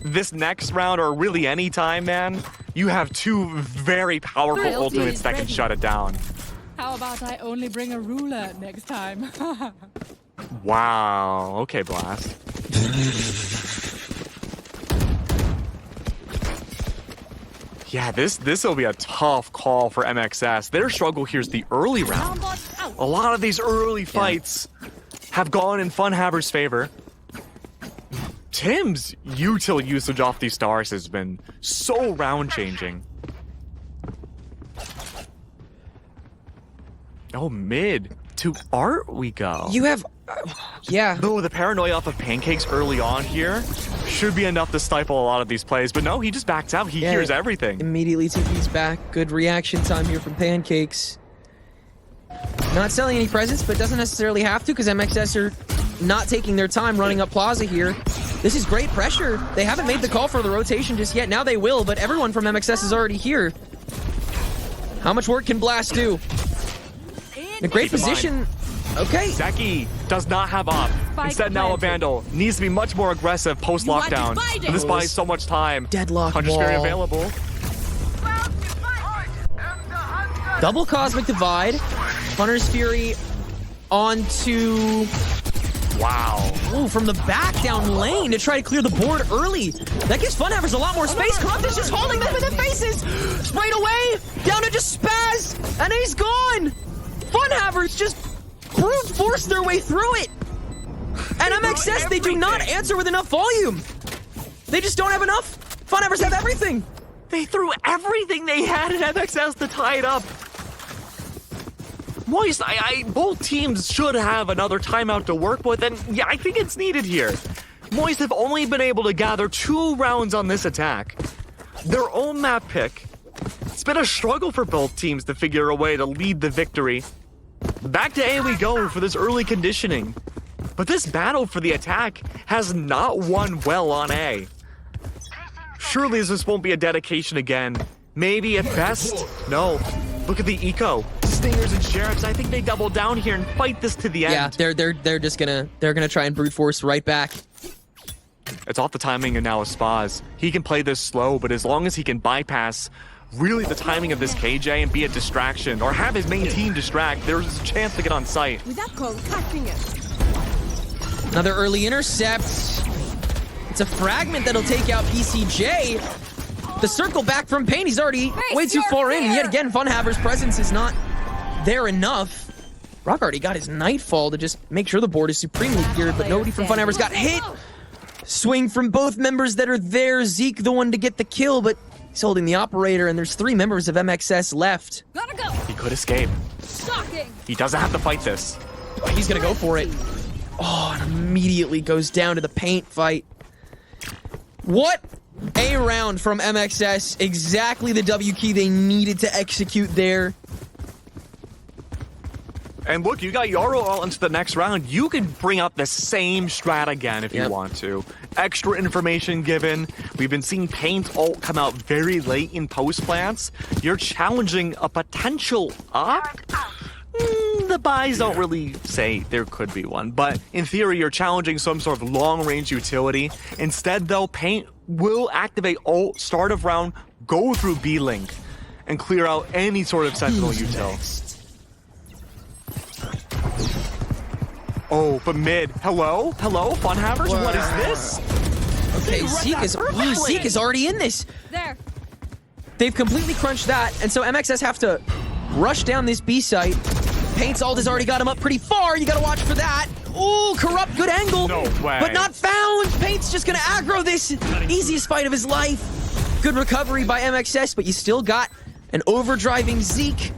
S1: this next round, or really any time, man. You have 2 very powerful ultimates that can shut it down.
S6: How about I only bring a ruler next time?
S1: Wow. Okay, Blast. Yeah, this will be a tough call for MXS. Their struggle here is the early round. A lot of these early fights have gone in Funhaver's favor. Tim's util usage off these stars has been so round-changing. Oh, mid to Art we go.
S2: You have, yeah.
S1: Though the paranoia off of Pancakes early on here should be enough to stifle a lot of these plays, but no, he just backs out. He hears everything.
S2: Immediately TP's back. Good reaction time here from Pancakes. Not selling any presents, but doesn't necessarily have to because MXS are not taking their time running up Plaza here. This is great pressure. They haven't made the call for the rotation just yet. Now they will, but everyone from MXS is already here. How much work can Blast do? In a great position. Okay.
S1: Zeki does not have op. Instead now a Vandal. Needs to be much more aggressive post-lockdown. And this buys so much time.
S2: Deadlock
S1: Hunter's Fury available.
S2: Double Cosmic Divide. Hunter's Fury onto...
S1: Wow.
S2: Ooh, from the back down lane to try to clear the board early. That gives Funhavers a lot more space. Corrupt is just holding them in the faces. Sprayed away. Down to just Spaz. And he's gone. Funhavers just brute force their way through it. And MXS, they do not answer with enough volume. They just don't have enough. Funhavers have everything.
S1: They threw everything they had at MXS to tie it up. Moist, both teams should have another timeout to work with, and yeah, I think it's needed here. Moist have only been able to gather 2 rounds on this attack. Their own map pick. It's been a struggle for both teams to figure a way to lead the victory. Back to A we go for this early conditioning. But this battle for the attack has not won well on A. Surely this won't be a dedication again. Maybe at best? No. Look at the eco. Stingers and Sheriffs, I think they double down here and fight this to the end.
S2: Yeah, they're just gonna try and brute force right back.
S1: It's off the timing and now a Spaz. He can play this slow, but as long as he can bypass really the timing of this KJ and be a distraction, or have his main team distract, there's a chance to get on site.
S3: With that call, catching it.
S2: Another early intercept. It's a fragment that'll take out BCJ. The circle back from Pain, he's already way too far in. And yet again, Funhaver's presence is not there enough. Rock already got his Nightfall to just make sure the board is supremely geared, but nobody from Funhavers got hit. Swing from both members that are there. Zeke the one to get the kill, but he's holding the operator, and there's 3 members of MXS left.
S3: Gotta go.
S1: He could escape.
S3: Shocking.
S1: He doesn't have to fight this.
S2: He's gonna go for it. Oh, and immediately goes down to the paint fight. What a round from MXS. Exactly the W key they needed to execute there.
S1: And look, you got Yaro all into the next round. You can bring up the same strat again if you want to. Extra information given. We've been seeing Paint ult come out very late in post plants. You're challenging a potential up. The buys don't really say there could be one, but in theory, you're challenging some sort of long-range utility. Instead, though, Paint will activate ult, start of round, go through B-Link, and clear out any sort of Sentinel util. Oh, but mid. Hello? Hello, Funhavers?
S2: Wow.
S1: What is this?
S2: Okay, Zeke is already in this.
S3: There.
S2: They've completely crunched that, and so MXS have to rush down this B site. Paint's ult has already got him up pretty far. You gotta watch for that. Ooh, Corrupt, good angle.
S1: No way.
S2: But not found. Paint's just gonna aggro this. Easiest fight of his life. Good recovery by MXS, but you still got an overdriving Zeke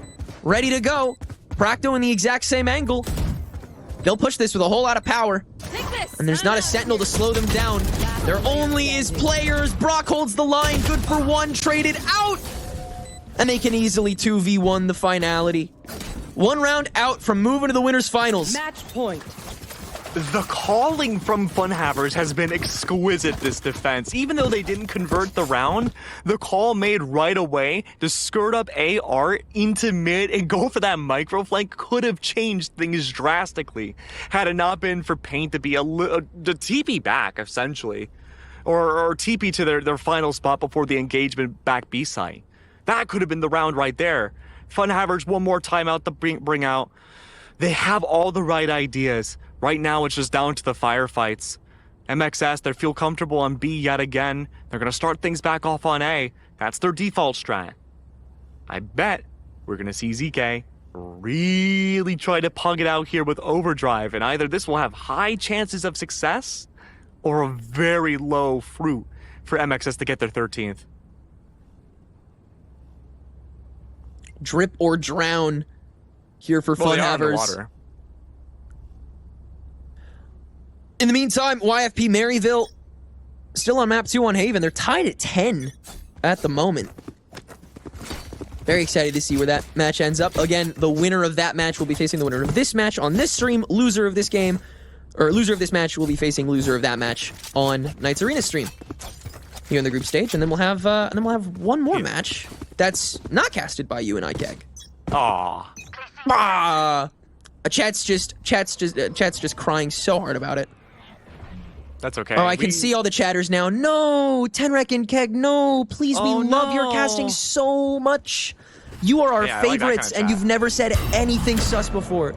S2: ready to go. Practo in the exact same angle. They'll push this with a whole lot of power.
S3: Take this.
S2: And there's not a Sentinel to slow them down. There only is players. Brock holds the line. Good for 1. Traded out. And they can easily 2v1 the finality. 1 round out from moving to the winners finals.
S5: Match point.
S1: The calling from Funhavers has been exquisite this defense. Even though they didn't convert the round, the call made right away to skirt up AR into mid and go for that micro flank could have changed things drastically had it not been for Paint to be the TP back, essentially. Or TP to their final spot before the engagement back B site. That could have been the round right there. Funhavers one more timeout to bring out. They have all the right ideas. Right now, it's just down to the firefights. MXS, they feel comfortable on B yet again. They're going to start things back off on A. That's their default strat. I bet we're going to see ZK really try to pug it out here with Overdrive, and either this will have high chances of success or a very low fruit for MXS to get their 13th.
S2: Drip or drown here for Funhavers. In the meantime, YFP Maryville still on map 2 on Haven. They're tied at 10 at the moment. Very excited to see where that match ends up. Again, the winner of that match will be facing the winner of this match on this stream. Loser of this game, or loser of this match will be facing loser of that match on Knight's Arena stream here in the group stage, and then we'll have one more match that's not casted by you and IKEG. Chat's just crying so hard about it.
S1: That's okay.
S2: Oh, I can see all the chatters now. No, Tenrek and Keg, no, please, we love your casting so much. You are our favorites, and you've never said anything sus before.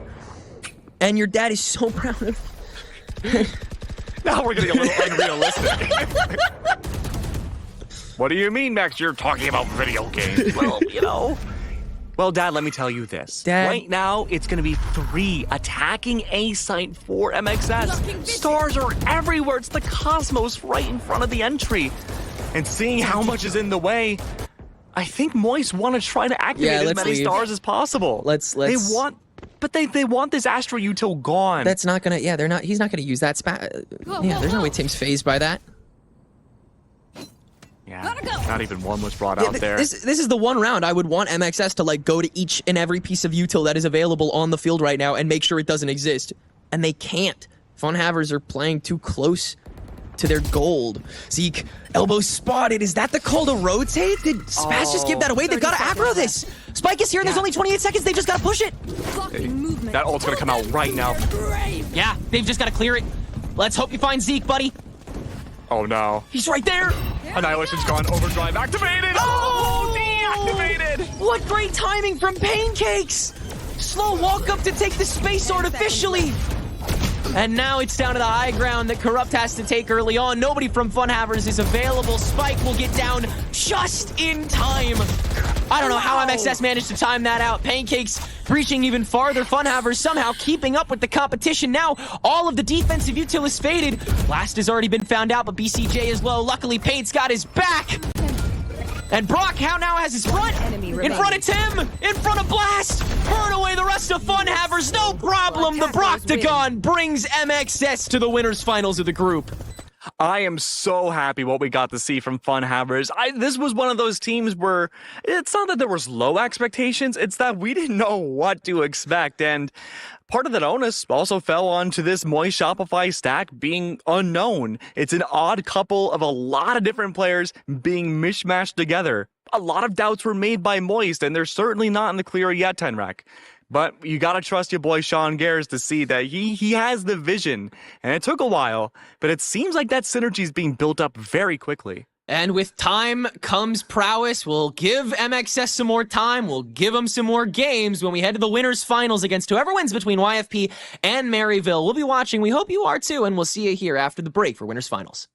S2: And your dad is so proud of you.
S1: Now we're getting a little unrealistic. What do you mean, Max? You're talking about video games. Well, Well, Dad, let me tell you this.
S2: Dad.
S1: Right now, it's going to be 3 attacking A site for MXS. Stars are everywhere. It's the cosmos right in front of the entry. And seeing how much is in the way, I think Moist want to try to activate as many stars as possible.
S2: Let's.
S1: They want this Astro Util gone.
S2: That's not gonna. Yeah, they're not. He's not gonna use that there's no way Tim's phased by that.
S1: Yeah, not even one was brought out there.
S2: This is the one round I would want MXS to like go to each and every piece of util that is available on the field right now and make sure it doesn't exist. And they can't. Funhavers are playing too close to their gold. Zeke, elbow spotted. Is that the call to rotate? Did Smash just give that away? They've got to aggro this. Spike is here and there's only 28 seconds. They just got to push it.
S1: That ult's going to come out right now.
S2: Yeah, they've just got to clear it. Let's hope you find Zeke, buddy.
S1: Oh, no.
S2: He's right there.
S1: Annihilation's gone. Overdrive activated. Oh, deactivated.
S2: What great timing from Pancakes. Slow walk up to take the space artificially. And now it's down to the high ground that Corrupt has to take early on. Nobody from Funhavers is available. Spike will get down just in time. I don't know how MXS managed to time that out. Pancakes breaching even farther. Funhavers somehow keeping up with the competition. Now all of the defensive util is faded. Blast has already been found out, but BCJ is low. Luckily, Paint's got his back. And Brock now has his front. In front of Tim. In front of Blast. Burn away the rest of Funhavers. No problem. The Broctagon brings MXS to the winners finals of the group.
S1: I am so happy what we got to see from Funhavers. This was one of those teams where it's not that there was low expectations, it's that we didn't know what to expect. And part of the onus also fell onto this Moist Shopify stack being unknown. It's an odd couple of a lot of different players being mishmashed together. A lot of doubts were made by Moist, and they're certainly not in the clear yet, Tenrek. But you gotta trust your boy Sean Gares to see that he has the vision. And it took a while, but it seems like that synergy is being built up very quickly.
S2: And with time comes prowess. We'll give MXS some more time. We'll give them some more games when we head to the winners finals against whoever wins between YFP and Maryville. We'll be watching. We hope you are too. And we'll see you here after the break for winners finals.